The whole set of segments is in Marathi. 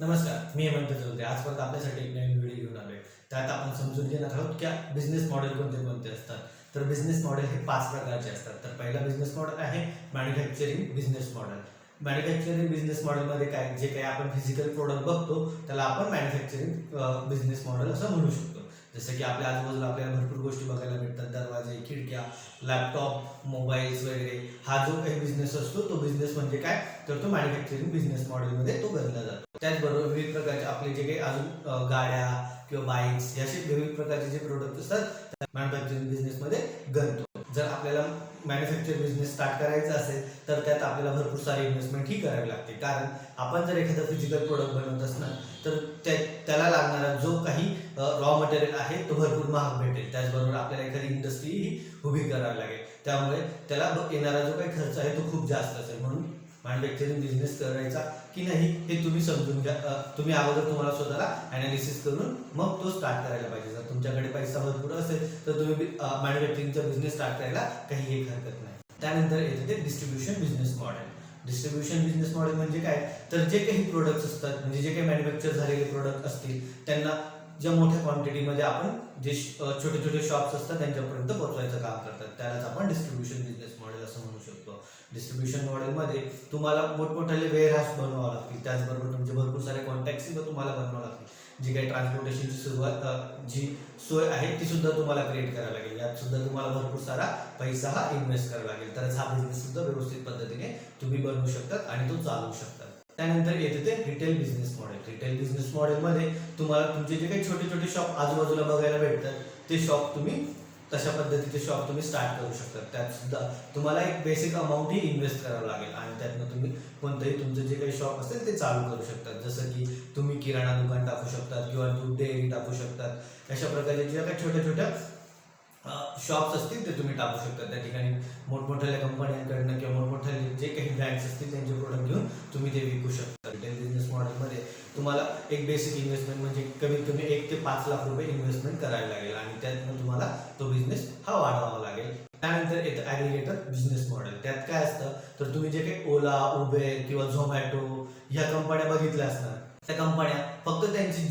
नमस्कार, मी हेमंत चौधरी. आज परत आपल्यासाठी एक नवीन व्हिडिओ घेऊन आलोय. त्यात आपण समजून घेणार आहोत की बिझनेस मॉडेल कोणते कोणते असतात. तर बिझनेस मॉडेल हे 5 प्रकारचे असतात. तर पहिला बिझनेस मॉडेल आहे manufacturing business model. Manufacturing business मॉडेलमध्ये काय जे काही आपण फिजिकल प्रोडक्ट बघतो त्याला आपण मॅन्युफॅक्चरिंग बिझनेस मॉडेल असं म्हणू शकतो. जसं की आपल्या आजूबाजूला आपल्याला भरपूर गोष्टी बघायला मिळतात. दरवाजे, खिडक्या, लॅपटॉप, मोबाईल्स वगैरे. हा जो काही बिझनेस असतो तो बिझनेस म्हणजे काय, तर तो मॅन्युफॅक्चरिंग बिझनेस मॉडेलमध्ये तो गणला जातो. त्याचबरोबर विविध प्रकारचे आपले जे काही अजून गाड्या किंवा बाईक्स असे विविध प्रकारचे जे प्रोडक्ट असतात मॅन्युफॅक्चरिंग बिझनेसमध्ये गणतो. जर आपल्याला मॅन्युफॅक्चरिंग बिझनेस स्टार्ट करायचा असेल तर त्यात आपल्याला भरपूर सारी इन्व्हेस्टमेंट ही करावी लागते. कारण आपण जर एखादा फिजिकल प्रोडक्ट बनवत असणार तर त्याला लागणारा जो काही रॉ मटेरियल आहे तो भरपूर महाग भेटेल. त्याचबरोबर आपल्याला एखादी इंडस्ट्री ही उभी करावी लागेल. त्यामुळे त्याला येणारा जो काही खर्च आहे तो खूप जास्त असेल. म्हणून मॅन्युफॅक्चरिंग बिझनेस करायचा की नाही हे तुम्ही समजून घ्या. तुम्ही अगोदर तुम्हाला स्वतःला अनालिसिस करून मग तो स्टार्ट करायला पाहिजे. जर तुमच्याकडे पैसा भरपूर असेल तर तुम्ही मॅन्युफॅक्चरिंगचा बिझनेस स्टार्ट करायला काही एक हरकत नाही. त्यानंतर येते ते distribution business model. Distribution business model म्हणजे काय, तर जे काही प्रोडक्ट्स असतात म्हणजे जे काही मॅन्युफॅक्चर झालेले प्रोडक्ट असतील त्यांना ज्या मोठ्या क्वांटिटीमध्ये आपण जे छोटे छोटे शॉप्स असतात त्यांच्यापर्यंत पोहोचवायचं काम करतात, त्यालाच आपण डिस्ट्रीब्युशन बिझनेस मॉडेल असं म्हणू शकतो. डिस्ट्रीब्युशन मॉडेलमध्ये तुम्हाला मोठमोठाले वेअरहाऊस बनवावं लागतील. त्याचबरोबर तुमचे भरपूर सारे कॉन्टॅक्ट्स तुम्हाला बनवावं लागतील. जी काही ट्रान्सपोर्टेशनची जी सोय आहे ती सुद्धा तुम्हाला क्रिएट करावी लागेल. यात सुद्धा तुम्हाला भरपूर सारा पैसा हा इन्व्हेस्ट करावा लागेल. तरच हा बिझनेस सुद्धा व्यवस्थित पद्धतीने तुम्ही बनवू शकतात आणि तो चालवू शकतात. त्यानंतर येते ते retail business model. Retail business मॉडेलमध्ये तुम्हाला तुमचे जे काही छोटे छोटे शॉप आजूबाजूला बघायला भेटतात ते शॉप तुम्ही तशा पद्धतीचे शॉप तुम्ही स्टार्ट करू शकता. त्यात सुद्धा तुम्हाला एक बेसिक अमाऊंट ही इन्व्हेस्ट करावं लागेल आणि त्यातनं तुम्ही कोणतंही तुमचं जे काही शॉप असेल ते चालू करू शकतात. जसं की तुम्ही किराणा दुकान टाकू शकतात किंवा दूध डेअरी टाकू शकतात. अशा प्रकारचे ज्या काही छोट्या छोट्या शॉप्स असतील ते तुम्ही टाकू शकता. त्या ठिकाणी मोठमोठ्या कंपन्यांकडनं किंवा मोठमोठ्या जे काही ब्रँड्स असतील त्यांचे प्रोडक्ट घेऊन तुम्ही ते विकू शकता. रिटेल बिझनेस मॉडेलमध्ये तुम्हाला एक बेसिक इन्व्हेस्टमेंट म्हणजे कमीत कमी 1 ते 5 लाख रुपये इन्व्हेस्टमेंट करावी लागेल आणि त्यातनं तुम्हाला तो बिझनेस हा वाढवावा लागेल. त्यानंतर येतं ॲग्रिगेटर बिझनेस मॉडेल. त्यात काय असतं, तर तुम्ही जे काही ओला, उबेर किंवा झोमॅटो ह्या कंपन्या बघितल्या असणार, त्या कंपन्या फक्त त्यांचे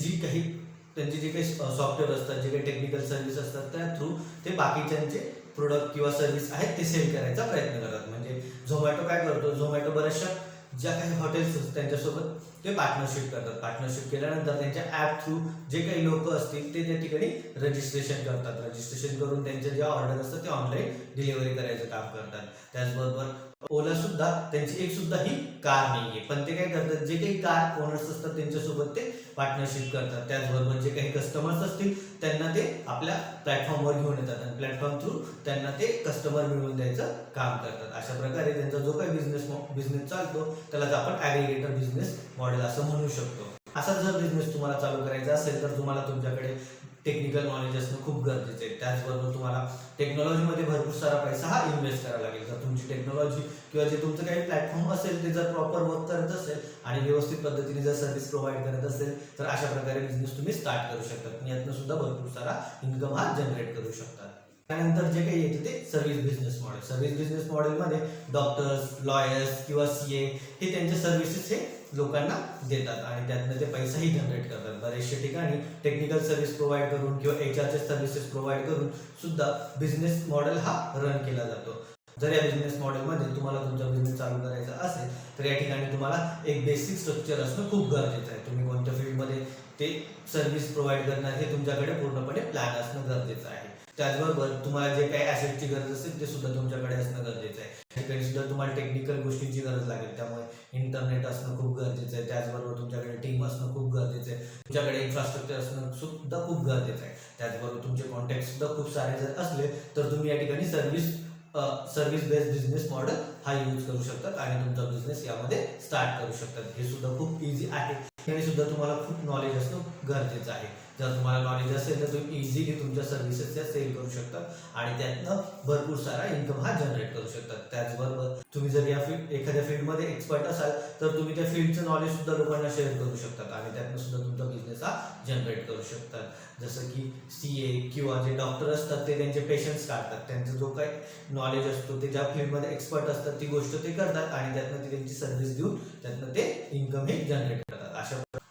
जे काही सॉफ्टवेअर असतात, जे काही टेक्निकल सर्व्हिस असतात त्या थ्रू ते बाकीच्यांचे प्रोडक्ट किंवा सर्व्हिस आहेत ते सेल करायचा प्रयत्न करतात. म्हणजे झोमॅटो काय करतो, झोमॅटो बऱ्याचशा ज्या काही हॉटेल्स असतात त्यांच्यासोबत ते पार्टनरशिप करतात. पार्टनरशिप केल्यानंतर त्यांच्या ॲप थ्रू जे काही लोक असतील ते त्या ठिकाणी रजिस्ट्रेशन करतात. रजिस्ट्रेशन करून त्यांच्या ज्या ऑर्डर असतात ते ऑनलाईन डिलिव्हरी करायचं काम करतात. त्याचबरोबर ओला सुद्धा त्यांची एक सुद्धा ही कार नाहीये, पण ते काय करतात, जे काही कार ओनर्स असतात त्यांच्यासोबत ते पार्टनरशिप करतात. त्याचबरोबर जे काही कस्टमर्स असतील त्यांना ते आपल्या प्लॅटफॉर्मवर घेऊन येतात आणि प्लॅटफॉर्म थ्रू त्यांना ते कस्टमर मिळवून द्यायचं काम करतात. अशा प्रकारे त्यांचा जो काही बिझनेस चालतो त्यालाच आपण ॲग्रिगेटर बिझनेस मॉडेल असं म्हणू शकतो. असा जर बिझनेस तुम्हाला चालू करायचा असेल तर तुम्हाला तुमच्याकडे टेक्निकल नॉलेज असणं खूप गरजेचं आहे. त्याचबरोबर तुम्हाला टेक्नॉलॉजीमध्ये भरपूर सारा पैसा हा इन्व्हेस्ट करावा लागेल. जर तुमची टेक्नॉलॉजी किंवा जे तुमचं काही प्लॅटफॉर्म असेल ते जर प्रॉपर वर्क करत असेल आणि व्यवस्थित पद्धतीने जर सर्व्हिस प्रोव्हाइड करत असेल तर अशा प्रकारे बिझनेस तुम्ही स्टार्ट करू शकता. यातनं सुद्धा भरपूर सारा इन्कम हा जनरेट करू शकता. त्यानंतर जे काही येते ते service business model. Service business मॉडेलमध्ये डॉक्टर्स, लॉयर्स किंवा CA हे त्यांचे सर्व्हिसेस हे लोकांना देतात आणि त्यातनं ते पैसाही जनरेट करतात. बऱ्याचशा ठिकाणी टेक्निकल सर्व्हिस प्रोव्हाइड करून किंवा HRचे सर्व्हिसेस प्रोव्हाइड करून सुद्धा बिझनेस मॉडेल हा रन केला जातो. जर या बिझनेस मॉडेलमध्ये तुम्हाला तुमचा बिझनेस चालू करायचा असेल तर या ठिकाणी तुम्हाला एक बेसिक स्ट्रक्चर असणं खूप गरजेचं आहे. तुम्ही कोणत्या फील्डमध्ये ते सर्व्हिस प्रोव्हाइड करणार हे तुमच्याकडे पूर्णपणे प्लॅन असणं गरजेचं आहे. त्याचबरोबर तुम्हाला जे काही ॲसेटची गरज असेल ते सुद्धा तुमच्याकडे असणं गरजेचं आहे. ठिकाणी सुद्धा तुम्हाला टेक्निकल गोष्टींची गरज लागेल, त्यामुळे इंटरनेट असणं खूप गरजेचं आहे. त्याचबरोबर तुमच्याकडे टीम असणं खूप गरजेचं आहे. तुमच्याकडे इन्फ्रास्ट्रक्चर असणं सुद्धा खूप गरजेचं आहे. त्याचबरोबर तुमचे कॉन्टॅक्ट सुद्धा खूप सारे जर असले तर तुम्ही या ठिकाणी सर्व्हिस बेस्ड बिझनेस मॉडेल हा यूज करू शकतात आणि तुमचा बिझनेस यामध्ये स्टार्ट करू शकतात. हे सुद्धा खूप इझी आहे. हे सुद्धा तुम्हाला खूप नॉलेज असणं गरजेचं आहे. जर तुम्हाला नॉलेज असेल तर तुम्ही इझिली तुमच्या सर्व्हिसेस त्या सेल करू शकता आणि त्यातनं भरपूर सारा इन्कम हा जनरेट करू शकतात. त्याचबरोबर तुम्ही जर या एखाद्या फील्डमध्ये एक्सपर्ट असाल तर तुम्ही त्या फील्डचं नॉलेज सुद्धा लोकांना शेअर करू शकतात आणि त्यातनं सुद्धा तुमचा बिझनेस हा जनरेट करू शकतात. जसं की CA किंवा जे डॉक्टर असतात ते त्यांचे पेशंट्स काढतात. त्यांचा जो काही नॉलेज असतो ते ज्या फील्डमध्ये एक्सपर्ट असतात ती गोष्ट ते करतात आणि त्यातनं ते त्यांची सर्व्हिस देऊन त्यातनं ते इन्कम हे जनरेट करतात.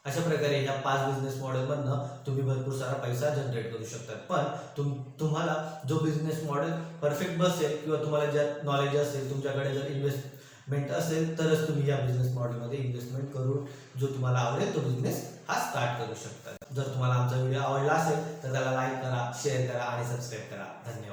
अशा प्रकारे ह्या 5 बिझनेस मॉडेलमधनं तुम्ही भरपूर सारा पैसा जनरेट करू शकतात. पण तुम्हाला जो बिझनेस मॉडेल परफेक्ट बसेल किंवा तुम्हाला ज्यात नॉलेज असेल, तुमच्याकडे जर इन्व्हेस्टमेंट असेल तरच तुम्ही या बिझनेस मॉडेलमध्ये इन्व्हेस्टमेंट करून जो तुम्हाला आवडेल तो बिझनेस हा स्टार्ट करू शकता. जर तुम्हाला आमचा व्हिडिओ आवडला असेल तर त्याला लाईक करा, शेअर करा आणि सबस्क्राईब करा. धन्यवाद.